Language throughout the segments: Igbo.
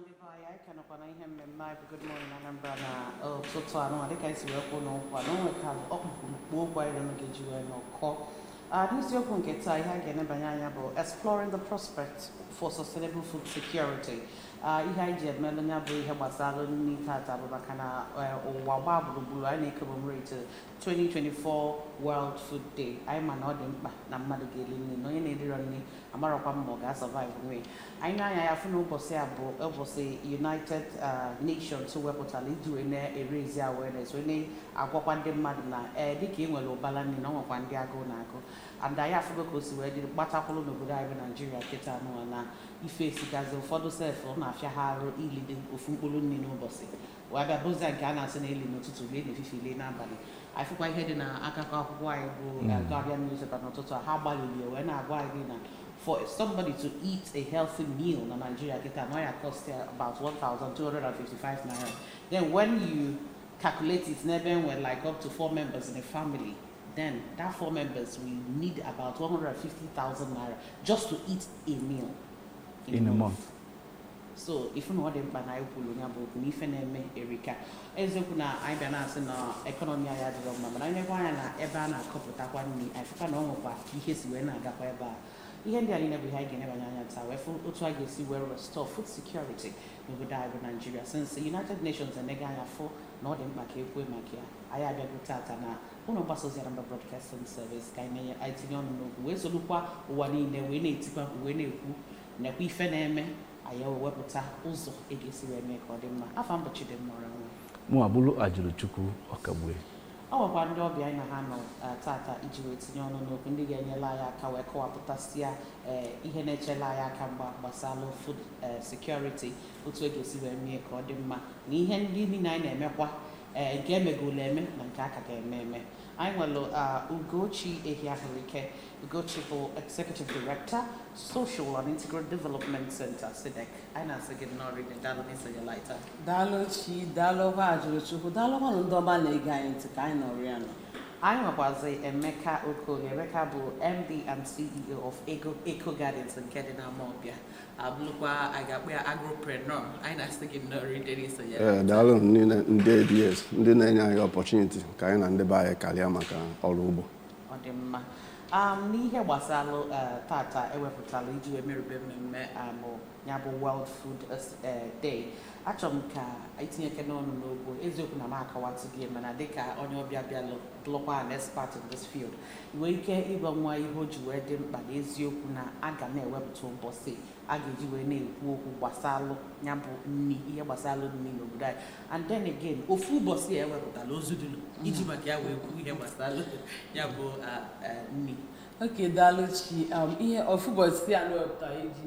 I can upon him and my good morning, Anambra. Oh, so I think I see a no one, no can up walk by them get you no call. This your point gets I again exploring the prospects for sustainable food security. Ihaji Melania Bri Habasalo Nita Babakana or Wababu Blue, I make commemorate 2024 World Food Day. I'm an audience, Namada Gilin, no any running, Amarapam Moga survive me. I know I have no say United Nations who were totally doing a raise awareness when they are one madna, Dicky will balance no one day ago nago. And I have to go to where the Batapolo no good Nigeria Ketano and if it's as a photo self on a Fiaharo illi of Fumulu Nino Bossy. Whether Bosa and Ghana and Eli no to lay the Fifi Nabali. I forgot I had in a Akaka Guardian newspaper not to how about you when I go for somebody to eat a healthy meal in Nigeria cost about 1,255 naira. Then when you calculate it, never when like up to 4 members in a family, then that 4 members will need about 150,000 naira just to eat a meal in a month. So if you know what them banai pulunya book ni feneme Erika ezekuna I be na say na economy aya development but I never na eba na couple takwa ni I fika no ho kwa ihe si we na aga kwa eba ihe ndi ali na be high gene banyanya ta we for otu agesi we restore food security in Nigeria since the United Nations and Neganya for no dem back ekwe makia aya be gutata na uno baso zia Anambra broadcasting service kaine aitinyo no we so lukwa wani ne we na etipa we na eku na ku ifeneme ayaw webuta uzo egesi we make odemma afam bochide mmora Mo abulu ajulu chukwu okabwe. Awa kwa ndị ọbịa na ha nọ tata iji wee tinye ọnụ n'okwu ndị ga-enyela anyị aka wee kọwapụtasịa ihe na-echela anyị aka gbasara food security otu ga-esi wee mee ka ọ dị mma na ihe ndị niile anyị na-emekwa nke emegolo eme na nke aka ga-eme anyị nwere Ugochi Ehiahurike. Ugochi bụ Executive Director Social and Integral Development Center SIDEC. Anyị na-asị gị nnọọ rinne daalụ n'isonye laịta. Daalụ chi, daalụ kwa ajụrụ Chukwu, daalụ kwa ndị ọma na-ege anyị ntị ka anyị nọrọ ya nọ. Anyị nwekwazi Emeka Okoye. Emeka bụ MD and CEO of Eco Gardens nke dị n'Amawbia. Abụrụkwa anyị ga-akpọ ya agropreneur. Anyị na-asị gị nnọọ rinne n'isonye. Daalụ ndị ADS ndị na-enye anyị opportunity ka anyị na ndị be anyị karịa maka ọrụ ugbo. Ọ dị mma. N'ihe gbasara tata ewepụtara iji wee merube mmemme ya bụ World Food Day. Achọrọ m ka itinyeke n'ọnụ n'ogbo eziokwu na m akọwatụ gị mana dịka onye ọbịa bịalụ bụrụkwa an expert in this field nwee ike ịgwa nwa ihe o ji wee dị mkpa na eziokwu na a ga na-ewepụta ụbọchị a ga-eji wee na-ekwu okwu gbasalụ ya bụ nri ihe gbasalụ nri n'obodo anyị and then again ofu ụbọchị ewepụtara ozu dịlụ iji maka ya wee kwu ihe gbasalụ ya bụ nri. Okay, daalụ chi, ihe ofu ụbọchị a na-ewepụtara iji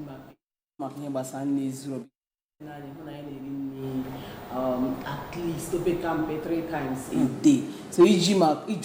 maka ihe gbasara nri zuru obi naanị hụ na anyị na-eri nri at least opekampe 3 times a day. So iji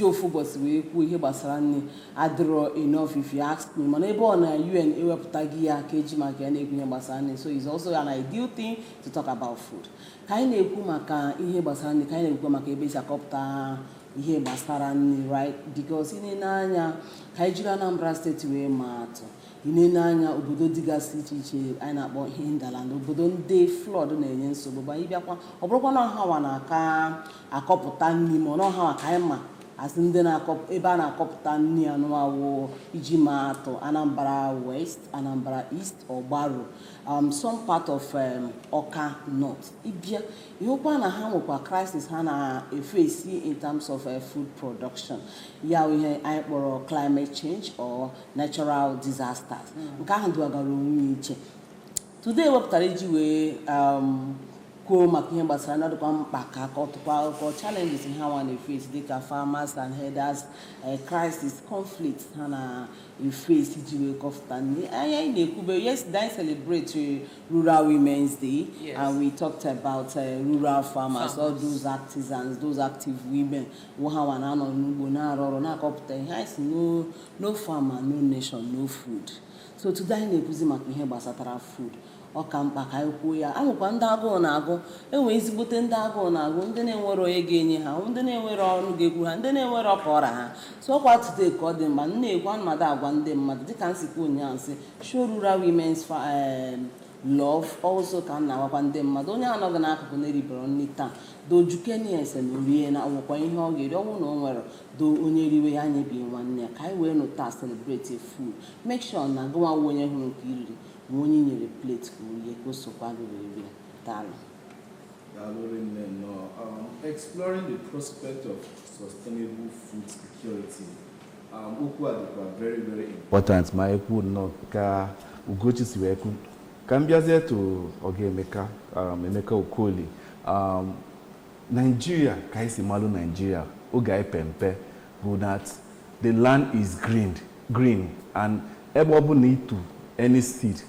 ofu ụbọchị wee kwuo ihe gbasara nri adịrọ enough if you ask me. Mana ebe ọ na UN ewepụtaghị ya ka eji maka ya na-ekwu ihe gbasara nri, so it's also an ideal thing to talk about food. Ka anyị na-ekwu maka ihe gbasara nri, ka anyị na-ekwu maka ebe esi akọpụta ihe gbasara nri, right? Because ị na-anya ka anyị jiri Anambra steeti wee maa atụ anya obodo dịgasị iche iche anyị na-akpọ hinterland, obodo ndị flood na-enye nsogbu ba ịbịakwa ọ bụrụkwa na ọhawa na-aka akọpụta nri ma ọhawa ka anyị ma asị ndị ebe a na-akọpụta nri anụmanụ iji maa atụ Anambra West, Anambra East, Ogbaro, some part of Ọka North. Ịbịa ihụkwa na ha nwekwa crisis ha na-efesi in terms of food production ya ihe anyị kpọrọ climate change or natural disasters nke ahụ dụgara onwe iche. Today wepụtara iji wee kwuo maka ihe gbasara na dịkwa mkpa ka akọtụkwa akụkọ challenges ha nwa na-efesi dịka farmers and herders, crisis, conflict ha na-efesi iji wee kọpụta nri. Anyị na-ekwube yesterday I celebrate Rural Women's Day. Yes. And we talked about rural farmers, all those artisans, those active women who ha nwa na-anọ n'ugbo na-arụ ọrụ na-akọpụta ihe. Anyị si no farmer, no nation, no food. So today anyị na-ekwuzi maka ihe gbasatara food. Ọka mkpa ka anyị kwuo ya. Ahụkwa ndị agụụ na-agụ, enwe ezigbote ndị agụụ na-agụ, ndị na-enwere onye ga-enye ha, ndị na-enwere ọrụ ga-ekwu ha, ndị na-enwere ọka ọra ha. So ọkwa today ka ọ dị mma na-ekwu mmadụ agwa ndị mmadụ dịka nsikwa ụnyaahụ nsị show rural women's love also ka na awakwa ndị mmadụ onye anọghị n'akụkụ na-eribere nri taa dojukeni ese na orie na ọgwụkwa ihe ọ ga-eri ọnwụ na o nwere do onye riwe ya nyebi nwanne ya ka anyị wee nụta celebrate food make sure na gụwa onye hụrụ nke iriri ma onye nyere plate ka orie ka o sokwa riri daalụ. Exploring the prospect of sustainable food security. Okwu a dịkwa very, very important ma ekwu nnọọ ka Ugochi si wee kwu. Ka m bịazie to Oga Emeka Okoli. Nigeria, ka isi malụ Nigeria, oge anyị pempe bụ that the land is green and ebe ọ bụ na ịtụ any seed,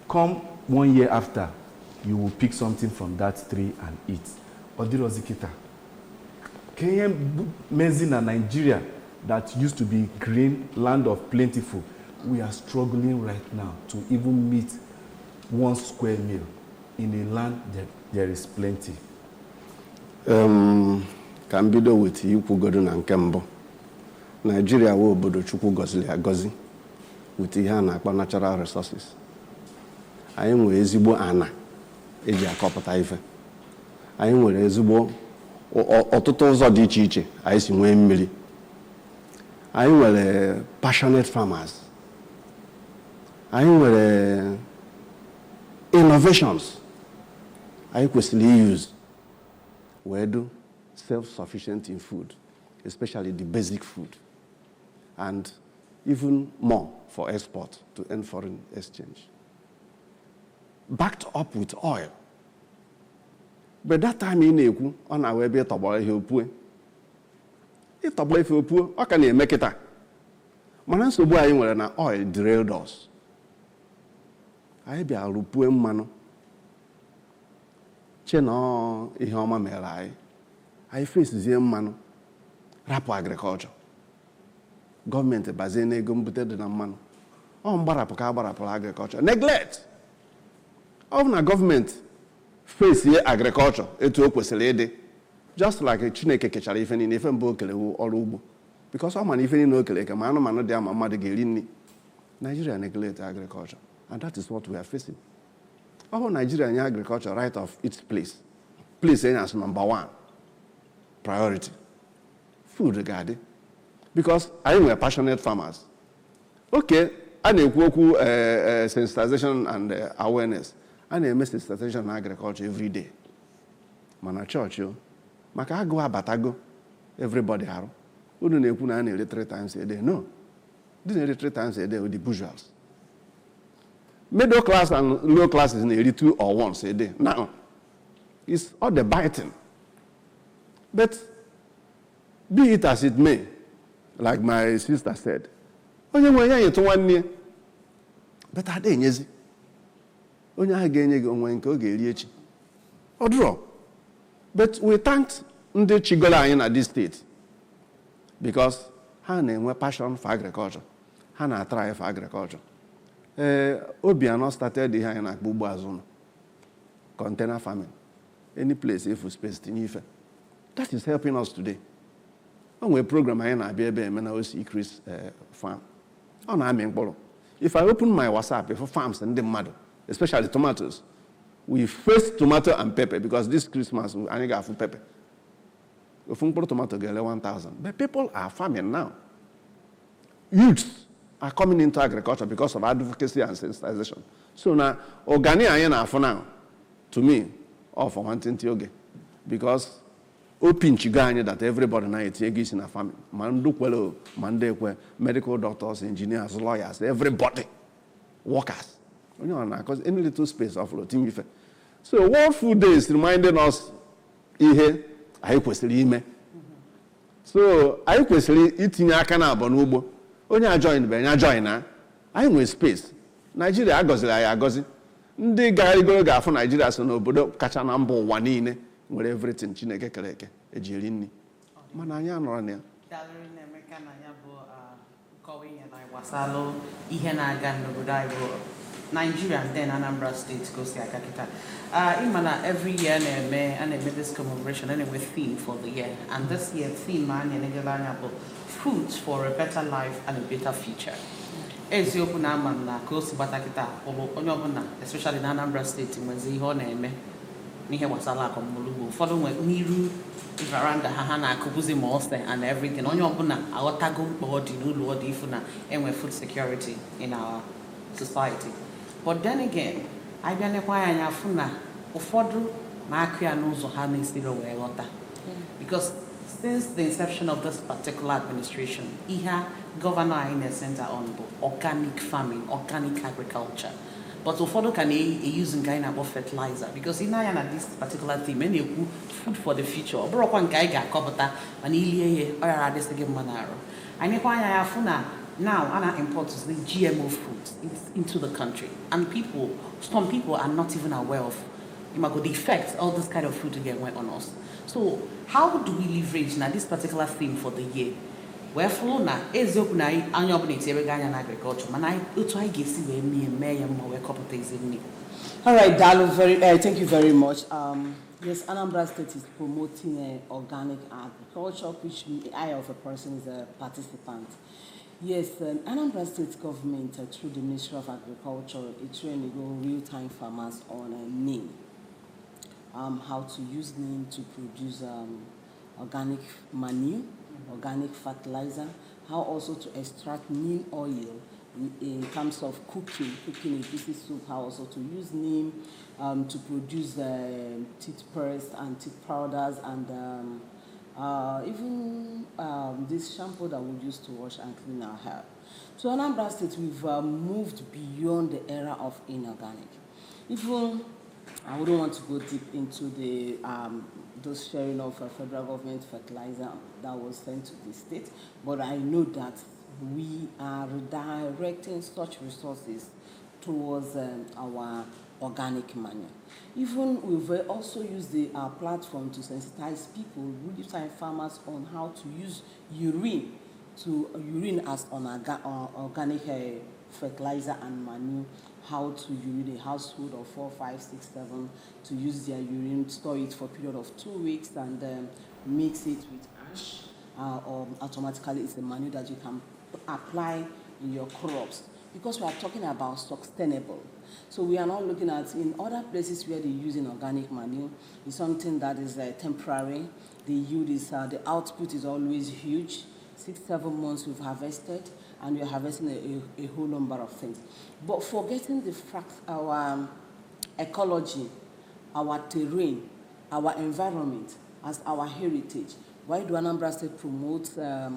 come 1 year after, you will pick something from that tree and eat. Ọ dịrọzi kịta. Ka ihe mezi na Nigeria that used to be green, land of plentiful, we are struggling right now to even meet 1 square meal in a land that there is plenty. Ka m bido with ikwugodo na nke mbụ. Nigeria wee obodo Chukwu gọziri agọzi with ihe a na-akpọ natural resources. Anyị nwere ezigbo ana eji akọpụta ife. Anyị nwere ezigbo ọtụtụ ụzọ dị iche iche anyị si nwee mmiri. Anyị nwere passionate farmers. Anyị nwere innovations anyị kwesịrị use wee do self-sufficient in food, especially the basic food, and even more for export to earn foreign exchange. Backed up with oil. But that time ị na-ekwu ọ na-awa ebe ịtọgbọrọ ihe opue. Ịtọgbọ ife opue ọ ka na-eme kịta. Mana nsogbu anyị nwere na oil derailed us. Anyị bịa rụpue mmanụ. Che na ihe ọma mere anyị fesizie mmanụ rapụ agriculture. Gọọmenti bazie n'ego mbute dị na mmanụ. Ọ mgbarapụ ka agbarapụrụ agriculture. Neglect. Ọ bụ na gọọmenti face agriculture etu o kwesịrị ịdị, just like Chineke kechara ife niile, ife mbụ o kere ọrụ ugbo, because ọ ma na ife niile o kere eke ma anụmanụ dị ama mmadụ ga-eri nri. Nigeria neglect agriculture, and that is what we are facing. Ọ bụ Nigeria nye agriculture right of its place as number 1 priority. Food ga-adị, because anyị nwere passionate farmers. Okay, a na-ekwu okwu sensitization and awareness. A na-eme sensitization na agriculture every day. Mana chọọchị maka agụ abatago everybody arụ. Unu na-ekwu na a na-eri 3 times a day. No. Ndị na-eri 3 times a day with the bourgeois. Middle class and low classes na-eri 2 or 1 a day. Now, it's all the biting. But be it as it may, like my sister said, onye nwe ya nyetụ nwanne, but ada enyezi. Onye ahụ ga-enye gị onwe nke ọ ga-eri echi. Ọ dụrọ. But we thanked ndị chigolo anyị na this state because ha na-enwe passion for agriculture. Ha na-atry for agriculture. Obiano started ihe anyị na-akpọ ugbo azụ, container farming. Any place if we space tinye ife. That is helping us today. O nwere program anyị na-abịa ebe eme na osi Chris farm. Ọ na-amị mkpụrụ. If I open my WhatsApp for farms ndị mmadụ, especially tomatoes, we face tomato and pepper because this Christmas anyị ga-afụ pepper. Ofu mkpụrụ tomato ga-ele 1,000. But people are farming now. Youths are coming into agriculture because of advocacy and sensitization. So now, organic anyị na-afụ now, to me, all for one thing oge, because open chiganye that everybody na etinye ego isi na farming. Ma ndị kwelo, ma ndị ekwe, medical doctors, engineers, lawyers, everybody, workers. Because any little space of team ife. So World Food Day is reminding us ihe anyị kwesịrị ime. So anyị kwesịrị itinye aka na abọ n'ugbo. Onye ajoin be nya join na. Anyị nwere space. Nigeria agọziri anyị agọzi. Ndị garigoro ga-afụ Nigeria so n'obodo kacha na mba ụwa niile nwere everything Chineke kere eke eji eri nri. Mana anyị anọrọ na ya. Dalịrị na-emeka na ya bụ nkọwa ihe na gbasara ihe na-aga n'obodo anyị bụ Nigeria and then Anambra State goes to Akakita. Imana every year and this commemoration and with theme for the year. And this year theme man fruits for a better life and a better future. eziokwu na ama m na ka o si gbata kịta onye ọbụla especially na Anambra steeti nwezi ihe ọ na-eme n'ihe gbasara akọmmụlugbo ụfọdụ nwe n'iru veranda ha na-akụbuzi ma ose and everything onye ọbụla aghọtago mkpa ọ dị n'ụlọ ọ dị ifu na enwe food security in our society but then again anyị bịa nekwa anya afụ na ụfọdụ na-akụ ya n'ụzọ ha na-esiri wee ghọta because since the inception of this particular administration ihe gọvanọ anyị na-center on bụ organic farming organic agriculture but ụfọdụ ka na-use nke anyị na-akpọ fertilizer because ị na-anya na this particular theme na-ekwu food for the future ọ bụrụkwa nke anyị ga-akọpụta mana ilie ihe ọ yara adịsị gị mma n'arụ anyị nekwa anya ya fụ na now Anna imports the GMO food into the country and some people are not even aware of the effects all this kind of food again went on us. So how do we leverage now this particular theme for the year? Wherefore na eziokwu na anya ọbụla etinyere anya na agriculture mana otu anyị ga-esi wee mee ya mma wee kọpụta ezi nri. All right, Dalu, thank you very much. Yes, Anambra State is promoting organic agriculture, which I, of a person, is a participant. Yes, Anambra State government, through the Ministry of Agriculture, is training real-time farmers on neem. How to use neem to produce organic manure, organic fertilizer, how also to extract neem oil in terms of cooking a juicy soup, how also to use neem to produce toothpaste and teeth powders and even this shampoo that we use to wash and clean our hair. So in Anambra State, we've moved beyond the era of inorganic. Even I wouldn't want to go deep into the those sharing of federal government fertilizer that was sent to the state, but I know that we are redirecting such resources towards our organic manure. Even we've also used our platform to sensitize people, real-time farmers, on how to use urine as organic fertilizer and manure, how to urine a household of 4, 5, 6, 7 to use their urine, store it for a period of 2 weeks, and mix it with ash, or automatically it's a manure that you can apply in your crops. Because we are talking about sustainable. So we are not looking at in other places where they use organic manure, it's something that is temporary. The yield is, the output is always huge. 6, 7 months we've harvested, and we're harvesting a whole number of things. But forgetting the fact our ecology, our terrain, our environment as our heritage. Why do Anambra State promote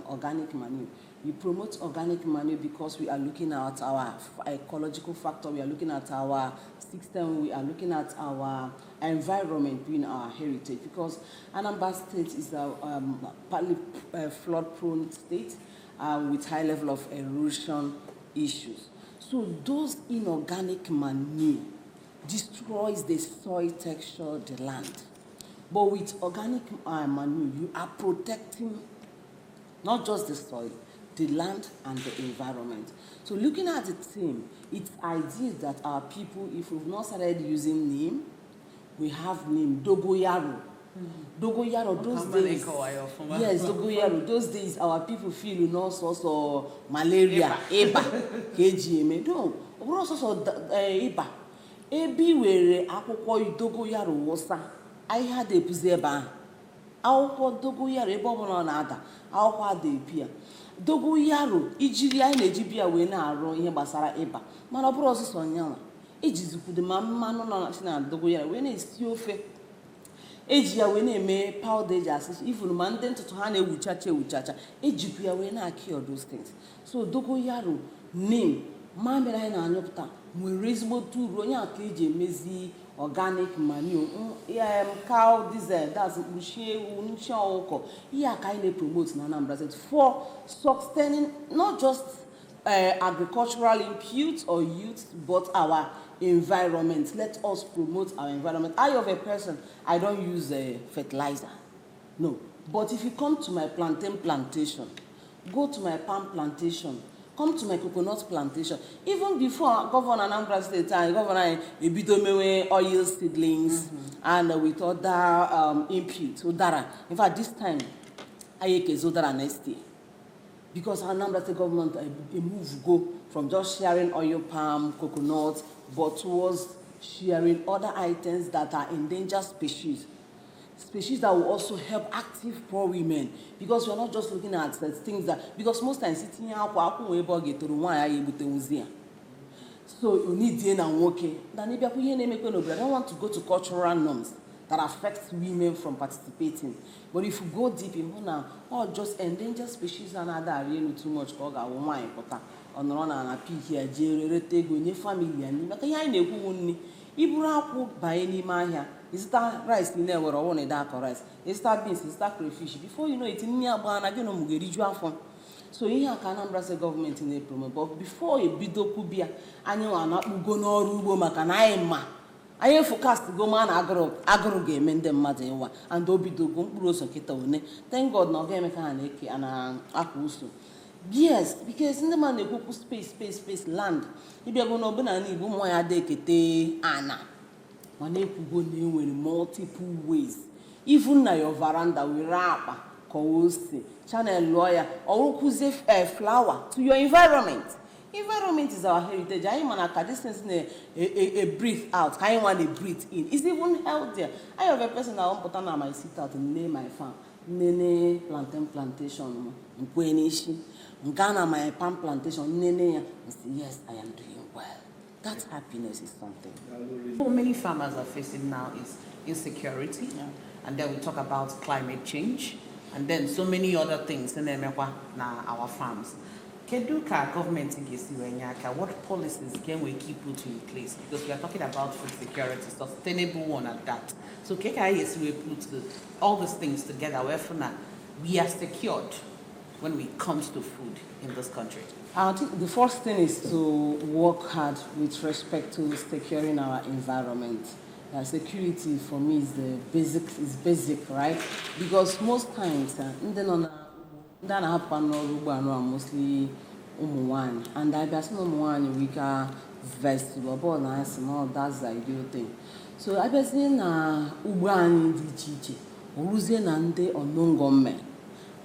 organic manure? We promote organic manure because we are looking at our ecological factor, we are looking at our system, we are looking at our environment being our heritage. Because Anambra State is a partly flood-prone state with high level of erosion issues. So those inorganic manure destroys the soil texture, the land. But with organic manure, you are protecting not just the soil, the land and the environment. So looking at the theme, it's ideal that our people, if we've not started using neem, we have neem, dogoyaro. Dogoyaro, those days, yes, dogoyaro, those days our people feel all sorts of malaria, eba, KGM, no, all sorts of eba. Ebi were akwụkwọ dogoyaro wosa, anyị ha dey puzi ebe ahụ. Akwụkwọ dogoyaro ebe ọbụla na-ada, akwụkwọ adị pịa. Dogoyaro ijiri anyị na-eji bịa wee na-arụ ihe gbasara ịba, mana ọ bụrụ ọsụsọ nyanwa. Ejizikwude ma mmanụ nọ na dogoyaro wee na-esi ofe. Eji ya wee na-eme powder eji asị, even ma ndị ntutu ha na-ewuchacha, ejikwu ya wee na-akị all those things. So dogoyaro, neem, mamịrị anyị na-anyụpụta nwere ezigbo uru onye aka eji emezi organic manure, cow diesel, that's nshi ewu, nshi ọkụkọ. Ihe aka anyị na-promote na Anambra State for sustaining not just agricultural input or youth, but our environment. Let us promote our environment. I, of a person, I don't use fertilizer, no. But if you come to my plantain plantation, go to my palm plantation, come to my coconut plantation. Even before Governor Anambra State, Governor Ebidomewe oil seedlings and with other inputs, Udara. In fact, this time, I use Udara next year. because Anambra State government a move go from just sharing oil palm, coconut, but towards sharing other items that are endangered species. Species that will also help active poor women, because we're not just looking at things that, because most times sitting here, so you need DNA and working. I don't want to go to cultural norms that affect women from participating. But if you go deep in now, or just endangered species and other really too much on run and here, family and Ibura by any mahia. Is that rice in there or one dark rice? Is that beans? Is that crayfish? Before you know it, in near ban again on Mugeriju phone. So here can Anambra State government in April, but before a bido kubia, and you are not go no rubo makanaima. I am forecast to go man agro game and them mother and obido gumpuros and kitone. Thank God no game mechanic and akusu. Yes, because in the man they go space land. If you are going to be an even more adekete Anna. Money could go new in multiple ways. Even na your veranda we wrap, coast, channel lawyer, or kuze flower to your environment. Environment is our heritage. I am an distance a breathe out. I want to breathe in. It's even healthier. I have a person that won't put on my sit out and name my farm. Nene plantation, Mkwenishi, Ghana my palm plantation, Nene. Yes, I am doing well. That happiness is something. What many farmers are facing now is insecurity, and then we talk about climate change, and then so many other things in our farms. Keduka government what policies can we keep put in place? Because we are talking about food security, sustainable one at that. So KKIS we put all these things together where we are secured when it comes to food in this country. I think the first thing is to work hard with respect to securing our environment. Security for me is basic, right? Because most times, mostly and I guess we can vegetable, but no, that's the ideal thing. So I guess in Ubani Dichi, Uruzian and the unknown government.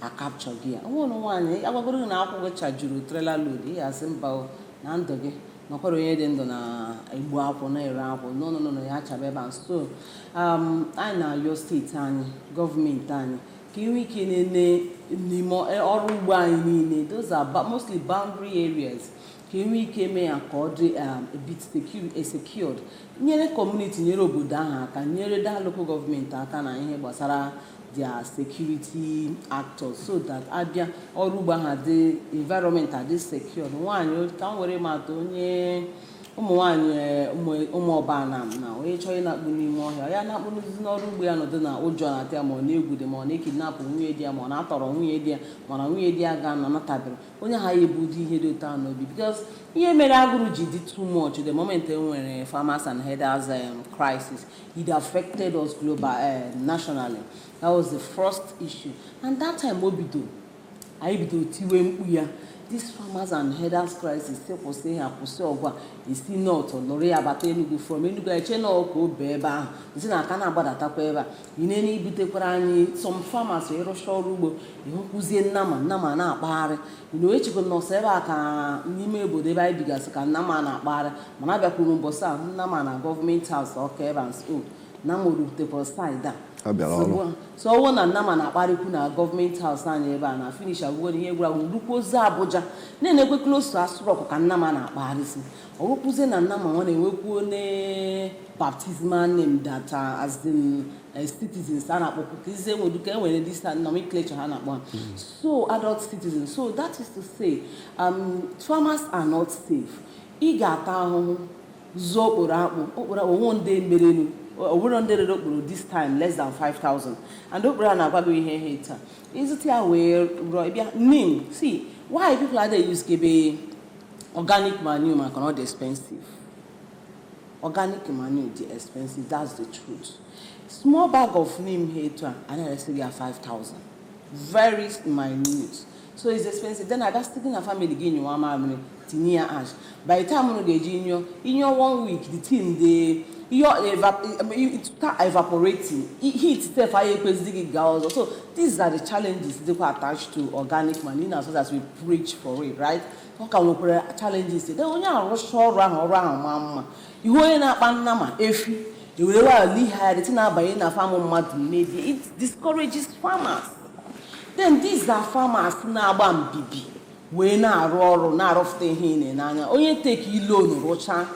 A capture gear. One, I was going to have a charge you trailer load. He has about Nandoge, no correlated on a guapo, no, Yachabeba. So, I know your state and government and Kiwi Nimo or Ubani, those are mostly boundary areas. Kiwi came a bit secured. Near a community near Obudaha, can near that local government, Akana, Basara. Their security actors, so that Abia or Ruba had the environment had this secured. One, you can't worry about only now. We're trying not to be more here. I am not Ruby and Dona, or John at them or new good money, kidnap, media, monator, or media, monamedia gun, and not tablet. Only how you would hear town because here Meraguruji did too much at the moment when farmers and headers crisis. It affected us global, nationally. That was the first issue. And that time, what we do? These farmers and headers crisis, people say, is still not on Lorea Batenu from Enugu, Channel, Beba, is in a Canada Tapeva. In any bit some farmers, Erosho Rubo, Yukuzi Nama, na Bar, you know, which could not serve a Nime, they buy because Namana Bar, Managa Kurumbosa, Namana, government house, or Kevans, Namu, the post side. So one and Naman at Barikuna government house and I finish a word here where we look Zaboja. Then they go close to us rock and Naman at Baris. Or Puzen and Naman when they work baptismal name that as the citizens stand up because they would get when this nomenclature hand one. So adult citizens. So that is to say, farmers are not safe. Igata Zobora one day merenu. We don't do this time less than 5,000. And don't run about we hater. Is it aware name? See why people are they use KB organic manure cannot expensive. Organic manure is expensive. That's the truth. Small bag of neem hater and I say 5,000. Very minute. So it's expensive. Then I just taking a family gain you 1 tinia ash. By the time you get in your 1 week, the team they it start evaporating. Heat itself so these are the challenges that are attached to organic manure as well as we preach for it, right? How can we put challenges? They only are rush around mama. You go in up and nama if you will had it in a by in a farm maybe it discourages farmers. Then these are farmers now bibi. We na rural na often hin and only take you loan rocha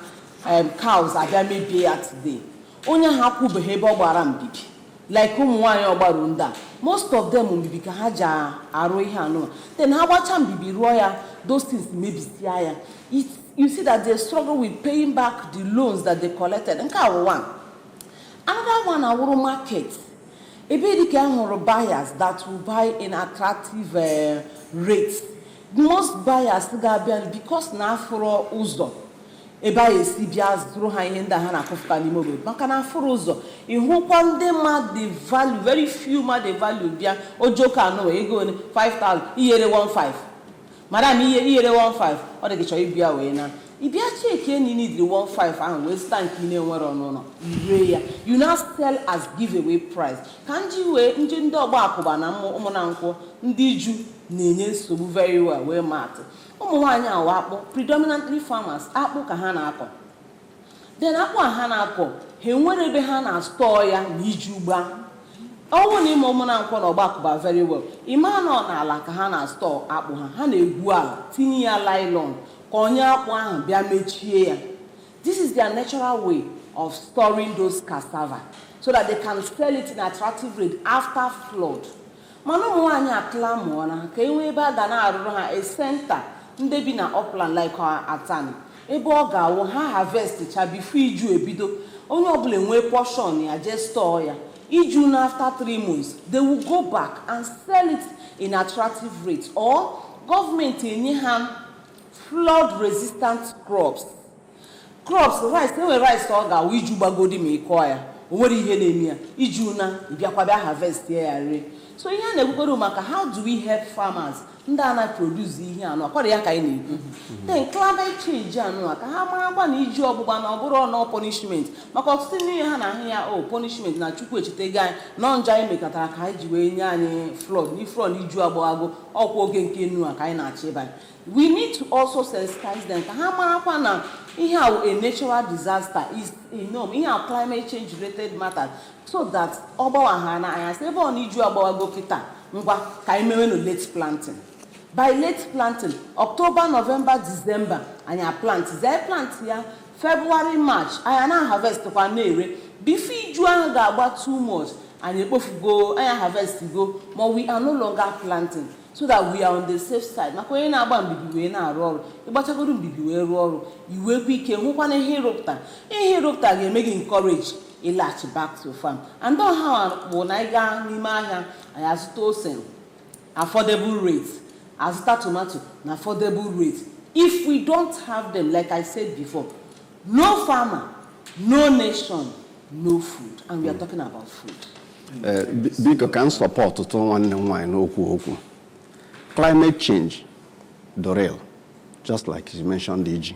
cows are maybe at today. Only hapu behavior baram bibi. Like whom one obarunda. Most of them will be haja aroihano. Then how about bibi roya? Those things may be higher. You see that they struggle with paying back the loans that they collected. And one. Another one, our market. A bit buyers that will buy in attractive rates. Most buyers because now for uzo. A buyer CBS through high end the Hana Kofkani mobile. Makana for uzo. In who one they mark the value, very few mark the value. Bia Ojoka no, you go 5,000, here 1.5. Madam, here 1.5. Or the kitchen be away now. If you check you need the 1.5 and waste time in no. You now sell as giveaway price. Can't you wait engine dog na monanko ndiju nenye so very well we matter. Umwanya wapo predominantly farmers akpu ka ha na akọ. Then akpu ha na akọ he nwere be ha na store ya n'iju gba. Owo ni mo monanko na ogbakuba very well. Imano na ala ka ha na store akpu ha na egwu ala tinye ya nylon. This is their natural way of storing those cassava so that they can sell it in attractive rate after flood. A center na upland like our atani. Eboga will harvest it before you a bido. Only obly portion ya just store ya. Ijun after 3 months, they will go back and sell it in attractive rates or government in hand flood-resistant crops. Rice, no rice oga we jubagodi me choir. What ijuna harvest here. So here how do we help farmers? Ndana produce here no then climate change no punishment. Punishment na chukwu echite guy non-jai mekatara ka ji we nye flood ni flood iju agbo oge nke nu aka na achiba. We need to also sensitize them. A natural disaster is climate change related matters so that late planting. By late planting, October, November, December, and you plant. They plant here February, March. I now harvest before you about 2 months and you both go and harvest go. But we are no longer planting. So that we are on the safe side. You will be encourage a latch back to farm. And don't have affordable rates, as tomato, affordable rates. If we don't have them, like I said before, no farmer, no nation, no food. And we are talking about food. Because can support to one. Climate change, Dorel, just like you mentioned, DG.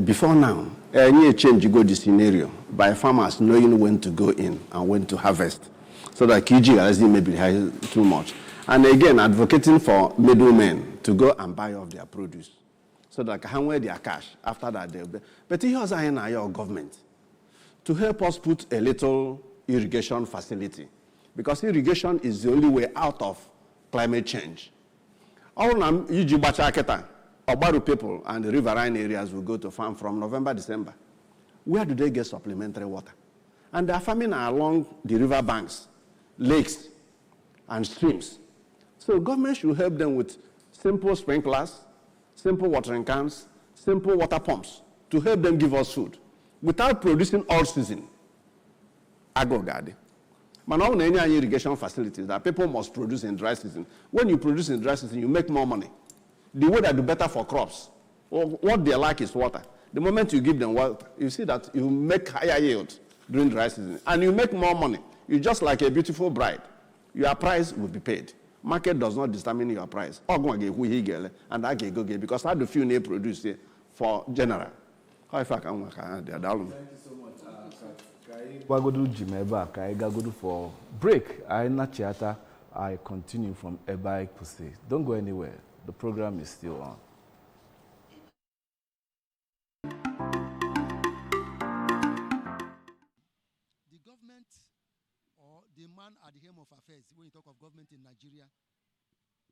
Before now, any change you go the scenario by farmers knowing when to go in and when to harvest, so that KG has maybe too much. And again, advocating for middlemen to go and buy off their produce, so that can wear their cash after that. But here's our government to help us put a little irrigation facility, because irrigation is the only way out of climate change. All Obaru people and the riverine areas will go to farm from November, December. Where do they get supplementary water? And they are farming along the river banks, lakes, and streams. So government should help them with simple sprinklers, simple watering cans, simple water pumps to help them give us food without producing all season. Agro-garden. But now in any irrigation facilities that people must produce in dry season. When you produce in dry season, you make more money. The way that do better for crops, or what they lack is water. The moment you give them water, you see that you make higher yield during dry season, and you make more money. You're just like a beautiful bride. Your price will be paid. Market does not determine your price. And I can go get because how do few produce for general? How if I can work? Thank you so much. Wagodu Jimeba, I go for break. I Nachiata. I continue from Ebai Puse. Don't go anywhere. The program is still on. The government or the man at the helm of affairs, when you talk of government in Nigeria,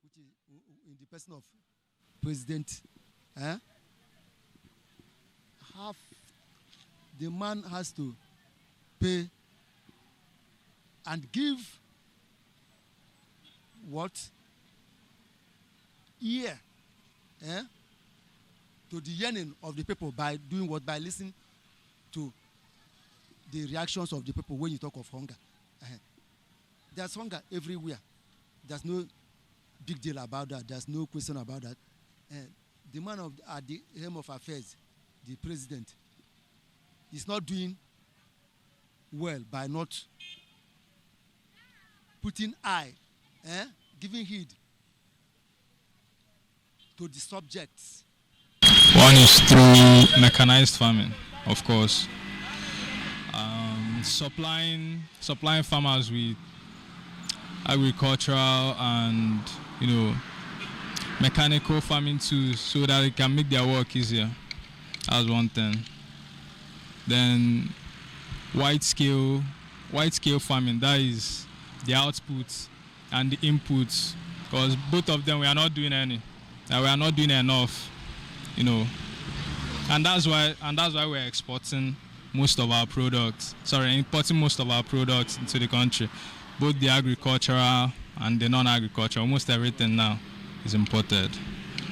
which is in the person of President, the man has to pay and give what ear to the yearning of the people by doing what? By listening to the reactions of the people when you talk of hunger. There's hunger everywhere. There's no big deal about that. There's no question about that. The man at the helm of affairs, the president, is not doing well by not putting eye, giving heed to the subjects. One is through mechanized farming, of course. Supplying farmers with agricultural and mechanical farming tools so that it can make their work easier. That's one thing. Then wide scale farming, that is the outputs and the inputs, because both of them we are not doing any. We are not doing enough, and that's why we're importing most of our products into the country. Both the agricultural and the non-agricultural, almost everything now is imported.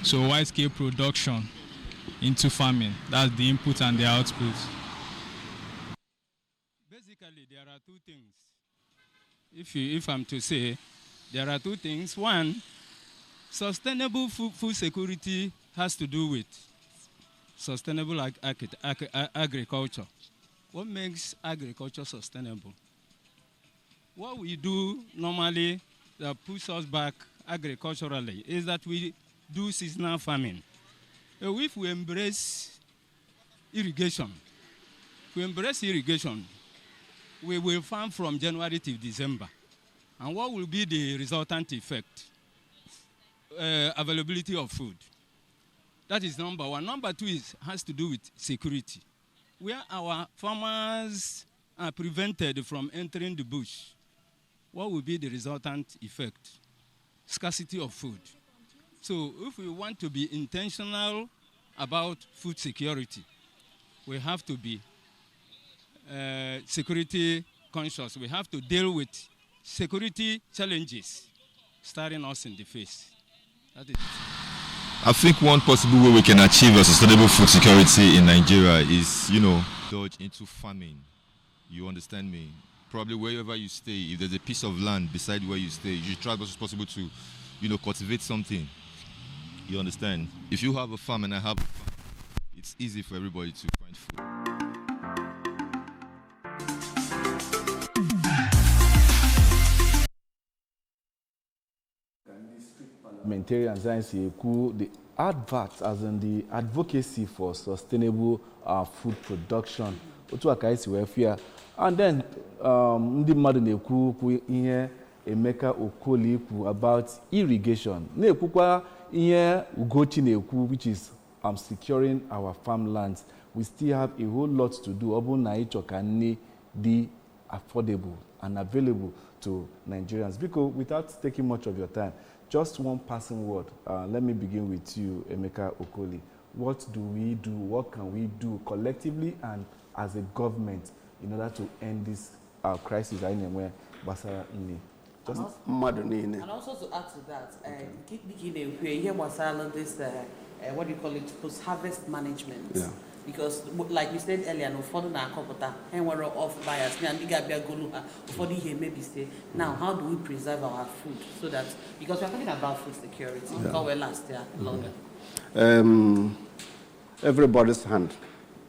So wide-scale production into farming, that's the input and the output. Basically, there are two things. If I'm to say, there are two things. One, sustainable food security has to do with sustainable agriculture. What makes agriculture sustainable? What we do normally that puts us back agriculturally is that we do seasonal farming. If we embrace irrigation, we will farm from January to December. And what will be the resultant effect? Availability of food. That is number one. Number two has to do with security. Where our farmers are prevented from entering the bush, what will be the resultant effect? Scarcity of food. So if we want to be intentional about food security, we have to be security conscious. We have to deal with security challenges staring us in the face. That is it. I think one possible way we can achieve a sustainable food security in Nigeria is, dodge into farming. You understand me? Probably wherever you stay, if there's a piece of land beside where you stay, you should try as much as possible to, cultivate something. You understand? If you have a farm and I have a farm, it's easy for everybody to find food. Parliamentarians the advert, as in the advocacy for sustainable food production. And then ndị mmadụ na-ekwu ihe Emeka Okoli kwu about irrigation. Na-ekwukwa ihe Ugochi na-ekwu, which is securing our farmlands. We still have a whole lot to do. Ọ bụrụ na ịchọ ka nri dị affordable and available to Nigerians. Because without taking much of your time, just one passing word. Let me begin with you, Emeka Okoli. What do we do? What can we do collectively and as a government in order to end this crisis? And also to add to that, this what do you call it, post-harvest management. Yeah. Because, like you said earlier, no further than Kopota, and we're off bias. Maybe say, now, how do we preserve our food so that, because we're talking about food security, how will last longer? Everybody's hand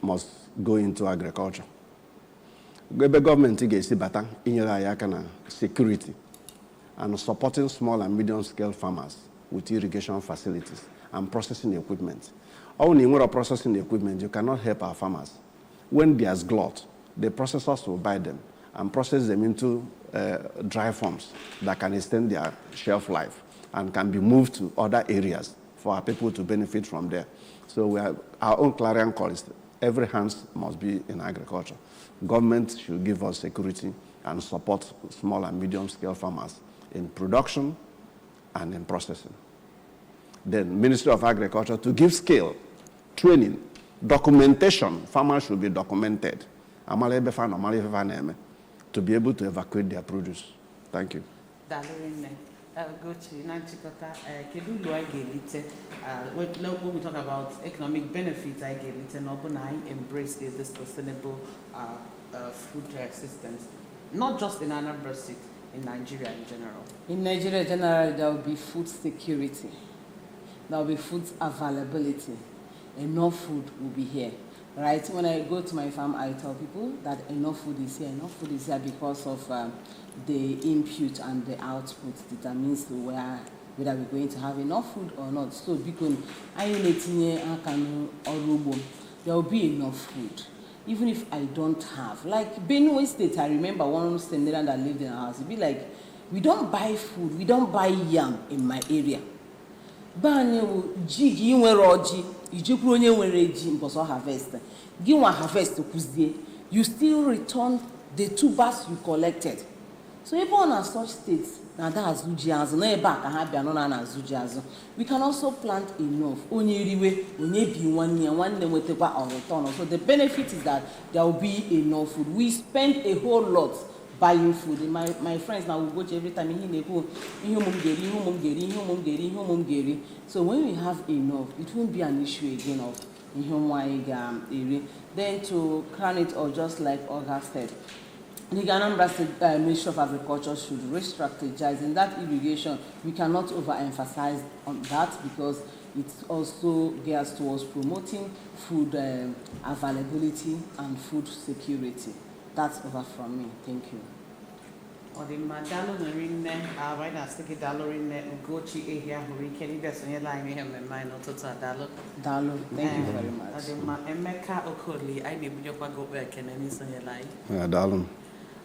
must go into agriculture. The government is better in security and supporting small and medium-scale farmers with irrigation facilities and processing equipment. Only when processing equipment, you cannot help our farmers. When there's glut, the processors will buy them and process them into dry forms that can extend their shelf life and can be moved to other areas for our people to benefit from there. So we have our own clarion call is every hands must be in agriculture. Government should give us security and support small and medium scale farmers in production and in processing. Then Ministry of Agriculture to give scale, training, documentation. Farmers should be documented to be able to evacuate their produce. Thank you. When we talk about economic benefits, I get it, and I embrace this sustainable food systems, not just in Anambra State, in Nigeria in general. In Nigeria in general, there will be food security. There will be food availability. Enough food will be here. Right? When I go to my farm, I tell people that enough food is here. Enough food is here because of the input and the output determines whether we're going to have enough food or not. So because there will be enough food. Even if I don't have. Like Benue State, I remember one Standard that lived in a house. It'd be like, we don't buy food, we don't buy yam in my area. You still return the tubers you collected. So even on such states, we can also plant enough. So the benefit is that there will be enough food. We spend a whole lot buying food. My friends now will go to every time so when we have enough, it won't be an issue again of then to crown it or just like Olga said, the Anambra State Ministry of Agriculture should re-strategize in that irrigation. We cannot overemphasize on that because it also gears towards promoting food availability and food security. That's over from me. Thank you. Thank you very much.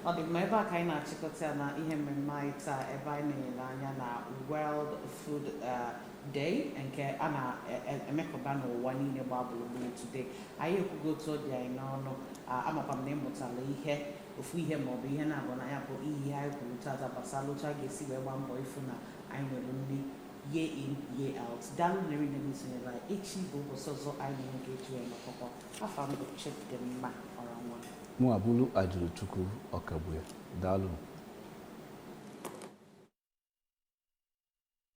Ọdịmma ka anyị na-achịkọta na ihe mmemme taa ebe anyị na-ele anya na World Food Day nke a na-emekọba n'ụwa niile gbaa gburugburu today. Anyị ekwugo otu ọ dị anyị n'ọnụ amakwa m na ịmụtala ihe ofu ihe maọbụ ihe na-abụ na ya bụ ihe anyị kwuru tata gbasara otu a ga-esi wee gbaa mbọ ịfụ na anyị nwere nri year in year out. Daalụ nri na n'isonyela echi bụ ụbọchị ọzọ anyị na-enwe eji wee nọkọkọ afọ m bụ Chidimma Ọranwa. Mụ abụrụ Ajụrụ Chukwu Ọkagbue. Daalụ.